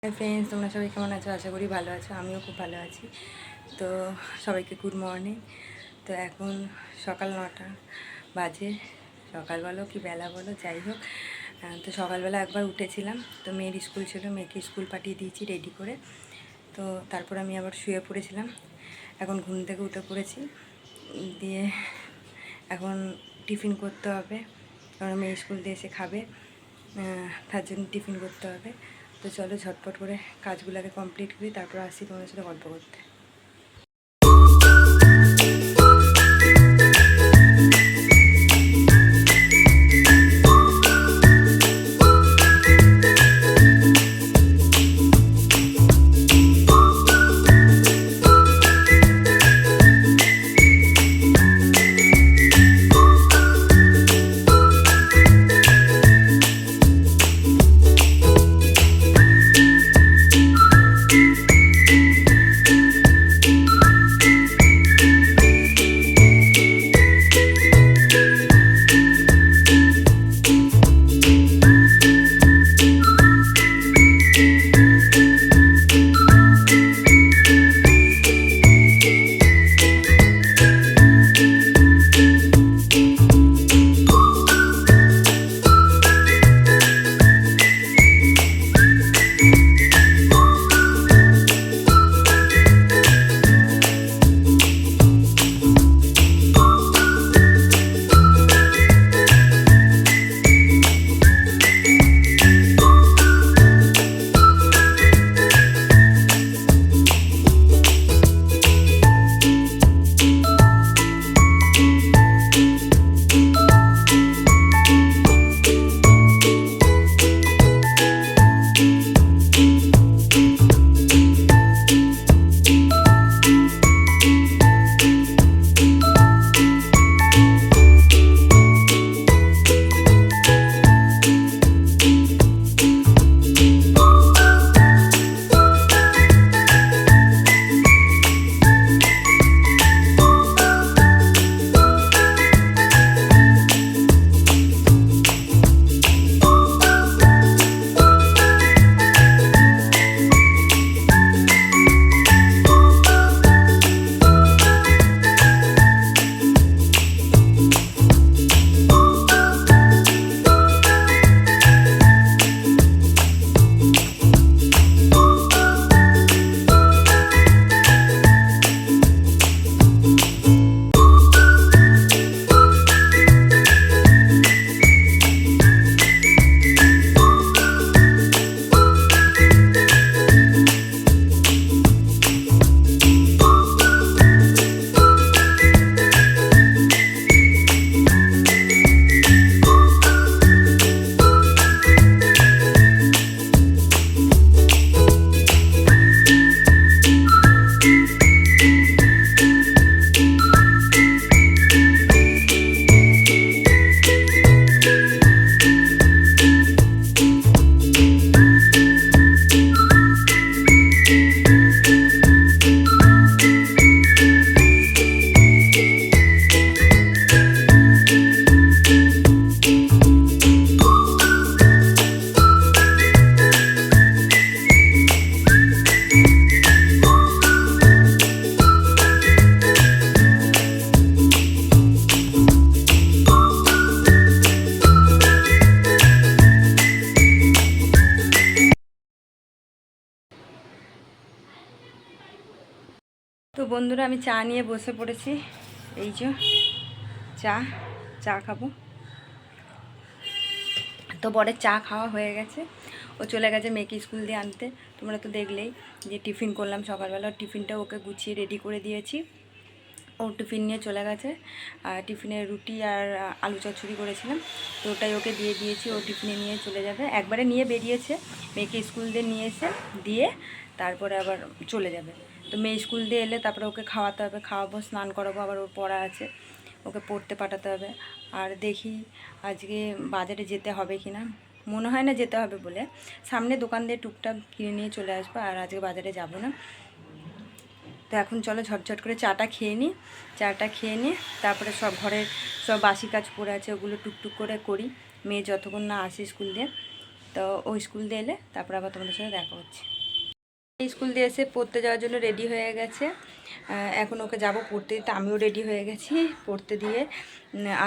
Hi friends, তোমরা সবাই কেমন আছো? আশা করি ভালো আছো। আমিও খুব ভালো আছি। তো সবাইকে গুড মর্নিং। তো এখন সকাল 9টা বাজে। সকাল বলো কি বেলা বলো, যাই হোক। তো সকালবেলা একবার উঠেছিলাম, তো মেয়ের স্কুল ছিল, মেয়েকে স্কুল পাঠিয়ে দিয়েছি রেডি করে। তো তারপর আমি আবার শুয়ে পড়েছিলাম। এখন ঘুম থেকে উঠে পড়েছি, দিয়ে এখন টিফিন করতে হবে, কারণ মেয়ে স্কুল দিয়ে এসে খাবে, তার জন্য টিফিন করতে হবে। তো চলো ঝটপট করে কাজগুলোকে কমপ্লিট করি, তারপর আসি তোমাদের সাথে গল্প করতে। তো বন্ধুরা, আমি চা নিয়ে বসে পড়েছি। এই যে চা খাবো। তো বরের চা খাওয়া হয়ে গেছে, ও চলে গেছে মেয়েকে স্কুল দিয়ে আনতে। তোমরা তো দেখলেই যে টিফিন করলাম সকালবেলা, টিফিনটা ওকে গুছিয়ে রেডি করে দিয়েছি। ও টিফিন নিয়ে চলে গেছে। আর টিফিনে রুটি আর আলু চচ্চড়ি করেছিলাম, তো ওটাই ওকে দিয়ে দিয়েছি। ও টিফিনে নিয়ে চলে যাবে, একবারে নিয়ে বেরিয়েছে। মেয়েকে স্কুল দিয়ে নিয়ে এসে দিয়ে তারপরে আবার চলে যাবে। তো মেয়ে স্কুল দিয়ে এলে তারপরে ওকে খাওয়াতে হবে, খাওয়াবো, স্নান করাবো, আবার ওর পড়া আছে, ওকে পড়তে পাঠাতে হবে। আর দেখি আজকে বাজারে যেতে হবে কি না, মনে হয় না যেতে হবে বলে। সামনে দোকান দিয়ে টুকটাক কিনে নিয়ে চলে আসবো, আর আজকে বাজারে যাব না। তো এখন চলো ঝটঝট করে চাটা খেয়ে নিই। চাটা খেয়ে নিয়ে তারপরে সব ঘরের সব বাসি কাজ পড়ে আছে, ওগুলো টুকটুক করে করি, মেয়ে যতক্ষণ না আসে স্কুল দিয়ে। তো ও স্কুল দিয়ে এলে তারপর আবার তোমাদের সাথে দেখা হচ্ছে। স্কুল দিয়ে এসে পড়তে যাওয়ার জন্য রেডি হয়ে গেছে। এখন ওকে যাব পড়তে দিতে, আমিও রেডি হয়ে গেছি। পড়তে দিয়ে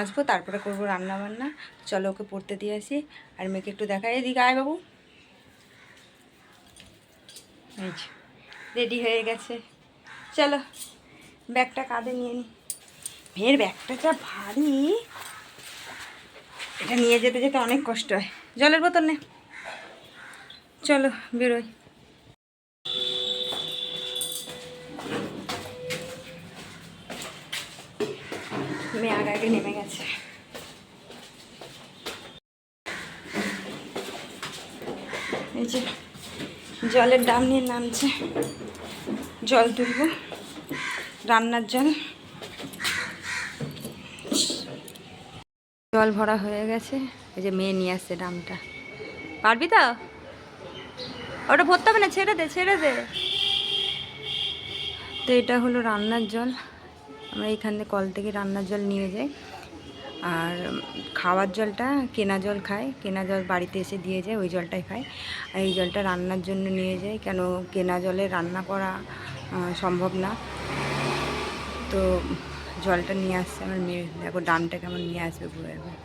আসবো, তারপরে করবো রান্না বান্না। চলো ওকে পড়তে দিয়ে আসি। আর মেয়েকে একটু দেখাই, এদিকে আয় বাবু। রেডি হয়ে গেছে, চলো ব্যাগটা কাঁধে নিয়ে নিই। মেয়ের ব্যাগটা যা ভারী, এটা নিয়ে যেতে যেতে অনেক কষ্ট হয়। জলের বোতল নে, চলো বেরোই। মেয়ে আগে আগে নেমে গেছে। এই যে জলের দাম নিয়ে নামছে, জল তুলব, রান্নার জল। জল ভরা হয়ে গেছে। এই যে মেয়ে নিয়ে আসছে ড্রামটা। পারবি তো? ওটা ভরতে হবে না, ছেড়ে দে ছেড়ে দে। তো এটা হলো রান্নার জল। আমরা এইখানে কল থেকে রান্নার জল নিয়ে যাই। আর খাওয়ার জলটা কেনা জল খাই, কেনা জল বাড়িতে এসে দিয়ে যায়, ওই জলটাই খাই। আর এই জলটা রান্নার জন্য নিয়ে যাই, কেন কেনা জলে রান্না করা সম্ভব না। তো জলটা নিয়ে আসছে আমার মেয়ে। দেখো ড্রামটা কেমন নিয়ে আসবে ঘুরে ঘুরে।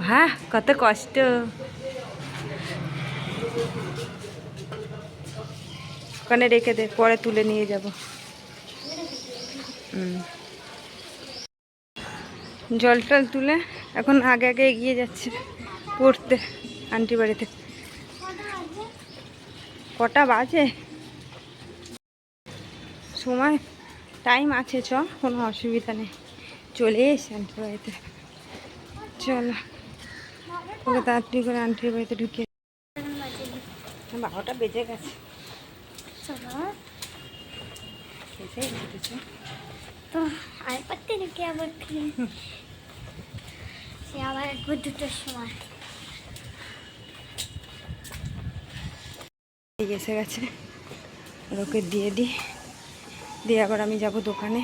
হ্যাঁ, কত কষ্ট। ওখানে রেখে দে, পরে তুলে নিয়ে যাব। জল টল তুলে এখন আগে আগে এগিয়ে যাচ্ছে পড়তে আন্টি বাড়িতে। কটা বাজে? সময় টাইম আছে, চ, কোনো অসুবিধা নেই। চলে এসে আন্টি বাড়িতে, চলো ওকে তাড়াতাড়ি করে আন্টির বাড়িতে ঢুকিয়ে। 12টা বেজে গেছে। তো আর পারতে নাকি আবার সে আবার একবার 2টার সময় এসে গেছে। ওকে দিয়ে দিই, দিয়ে আবার আমি যাব দোকানে।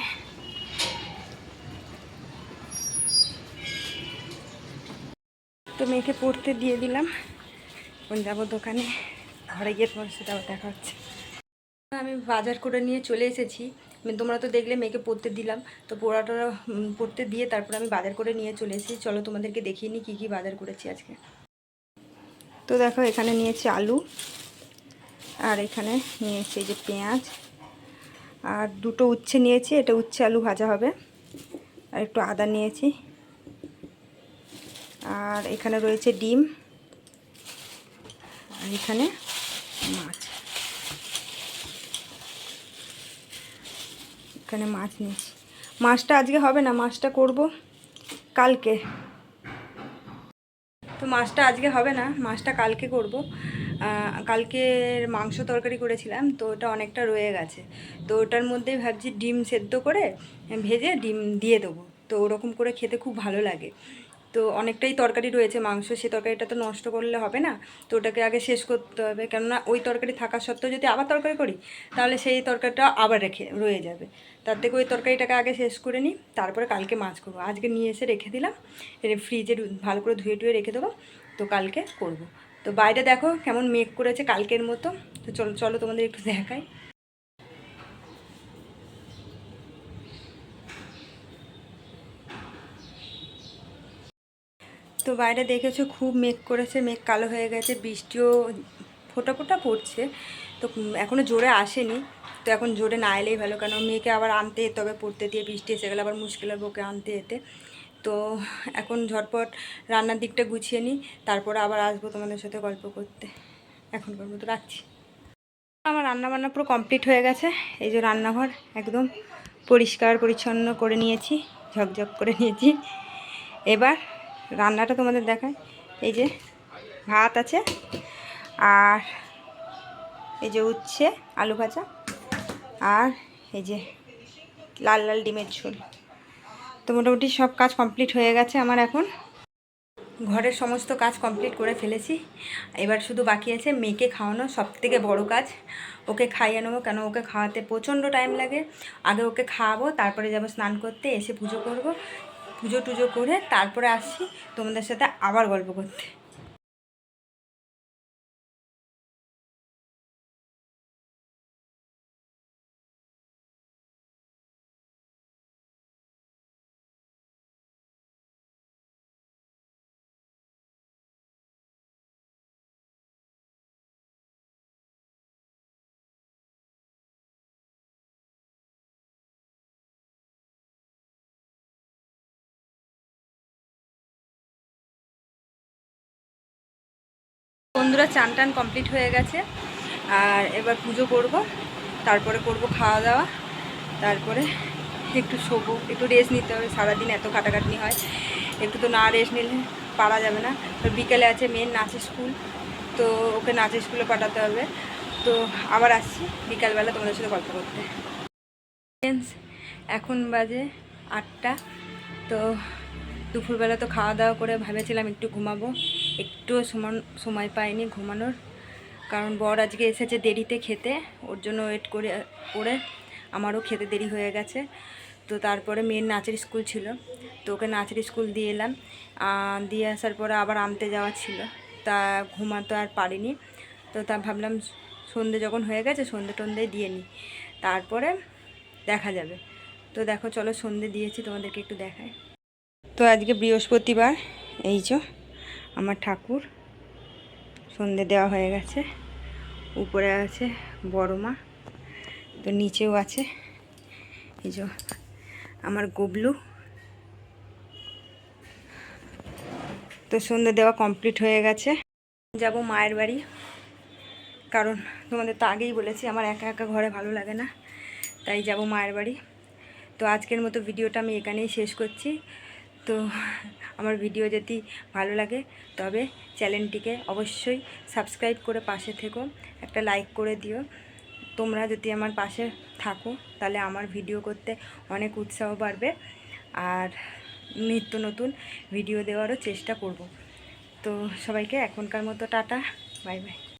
তো মেয়েকে পড়তে দিয়ে দিলাম, এখন যাবো দোকানে। ঘরে গিয়ে তোমার সাথে আবার দেখা হচ্ছে। আমি বাজার করে নিয়ে চলে এসেছি। তোমরা তো দেখলে মেয়েকে পড়তে দিলাম, তো পড়াটা পড়তে দিয়ে তারপর আমি বাজার করে নিয়ে চলে এসেছি। চলো তোমাদেরকে দেখিয়ে নিই কী কী বাজার করেছি আজকে। তো দেখো এখানে নিয়েছি আলু, আর এখানে নিয়েছি এই যে পেঁয়াজ, আর 2টো উচ্ছে নিয়েছি, এটা উচ্ছে আলু ভাজা হবে। আর একটু আদা নিয়েছি, আর এখানে রয়েছে ডিম, আর এখানে মাছ। এখানে মাছ নিয়েছি। মাছটা আজকে হবে না, মাছটা করব কালকে। তো মাছটা আজকে হবে না, মাছটা কালকে করব। কালকের মাংস তরকারি করেছিলাম, তো ওটা অনেকটা রয়ে গেছে। তো ওটার মধ্যেই ভাবছি ডিম সেদ্ধ করে ভেজে ডিম দিয়ে দেবো। তো ওরকম করে খেতে খুব ভালো লাগে। তো অনেকটাই তরকারি রয়েছে মাংস, সে তরকারিটা তো নষ্ট করলে হবে না। তো ওটাকে আগে শেষ করতে হবে, কেননা ওই তরকারি থাকা সত্ত্বেও যদি আবার তরকারি করি তাহলে সেই তরকারিটা আবার রয়ে যাবে। তার থেকে ওই তরকারিটাকে আগে শেষ করে নিই, তারপরে কালকে মাছ করবো। আজকে নিয়ে এসে রেখে দিলাম, ফ্রিজে ভালো করে ধুয়ে টুয়ে রেখে দেবো, তো কালকে করব। তো বাইরে দেখো কেমন মেঘ করেছে কালকের মতো। তো চলো চলো তোমাদের একটু দেখাই। তো বাইরে দেখেছো খুব মেঘ করেছে, মেঘ কালো হয়ে গেছে, বৃষ্টিও ফোঁটা ফোঁটা পড়ছে। তো এখনও জোরে আসেনি, তো এখন জোরে না এলেই ভালো, কেন মেয়েকে আবার আনতে যেতে হবে পড়তে দিয়ে। বৃষ্টি এসে গেলে আবার মুশকিল হবে ওকে আনতে যেতে। তো এখন ঝটপট রান্নার দিকটা গুছিয়ে নিই, তারপরে আবার আসবো তোমাদের সাথে গল্প করতে। এখনকার মতো রাখছি। আমার রান্নাবান্না পুরো কমপ্লিট হয়ে গেছে। এই যে রান্নাঘর একদম পরিষ্কার পরিচ্ছন্ন করে নিয়েছি, ঝকঝক করে নিয়েছি। এবার রান্নাটা তোমাদের দেখায়। এই যে ভাত আছে, আর এই যে উচ্ছে আলু ভাজা, আর এই যে লাল লাল ডিমের ঝোল। তো মোটামুটি সব কাজ কমপ্লিট হয়ে গেছে আমার এখন। ঘরের সমস্ত কাজ কমপ্লিট করে ফেলেছি। এবার শুধু বাকি আছে মেয়েকে খাওয়ানো, সবথেকে বড় কাজ। ওকে খাইয়ে নেবো, কেন ওকে খাওয়াতে প্রচণ্ড টাইম লাগে। আগে ওকে খাওয়াবো, তারপরে যাবো স্নান করতে, এসে পুজো করব, পুজো টুজো করে তারপরে আসছি তোমাদের সাথে আবার গল্প করতে। বন্ধুরা চান টান কমপ্লিট হয়ে গেছে, আর এবার পুজো করব, তারপরে করব খাওয়া দাওয়া, তারপরে একটু শোবো, একটু রেস্ট নিতে হবে। সারাদিন এত খাটাখাটনি হয়, একটু তো না রেস্ট নিলে পারা যাবে না। তো বিকেলে আছে মেয়ের নাচের স্কুল, তো ওকে নাচের স্কুলে পাঠাতে হবে। তো আবার আসছি বিকালবেলা তোমাদের সাথে গল্প করতে। এখন বাজে 8টা। তো দুপুরবেলা তো খাওয়া দাওয়া করে ভেবেছিলাম একটু ঘুমাবো, একটুও সময় পাইনি ঘুমানোর, কারণ বর আজকে এসেছে দেরিতে খেতে, ওর জন্য ওয়েট করে আমারও খেতে দেরি হয়ে গেছে। তো তারপরে মেয়ের নাচের স্কুল ছিল, তো ওকে নাচের স্কুল দিয়ে এলাম। দিয়ে আসার পরে আবার আনতে যাওয়া ছিল, তা ঘুমাতে আর পারিনি। তো তা ভাবলাম সন্ধে যখন হয়ে গেছে সন্ধে টন্ধে দিয়ে নিই, তারপরে দেখা যাবে। তো দেখো চলো সন্ধে দিয়েছি, তোমাদেরকে একটু দেখাই। তো আজকে বৃহস্পতিবার, এই যে আমার ঠাকুর সন্ধে দেওয়া হয়ে গেছে। উপরে আছে বড় মা, তো নিচেও আছে এই যে আমার গবলু। তো সন্ধে দেওয়া কমপ্লিট হয়ে গেছে। যাব মায়ের বাড়ি, কারণ তোমাদের তো আগেই বলেছি আমার একা একা ঘরে ভালো লাগে না, তাই যাব মায়ের বাড়ি। তো আজকের মতো ভিডিওটা আমি এখানেই শেষ করছি। তো আমার ভিডিও যদি ভালো লাগে তবে চ্যানেলটিকে অবশ্যই সাবস্ক্রাইব করে পাশে থেকো, একটা লাইক করে দিও। তোমরা যদি আমার পাশে থাকো তাহলে আমার ভিডিও করতে অনেক উৎসাহ বাড়বে, আর নিত্য নতুন ভিডিও দেওয়ারও চেষ্টা করব। তো সবাইকে এখনকার মতো টাটা, বাই বাই।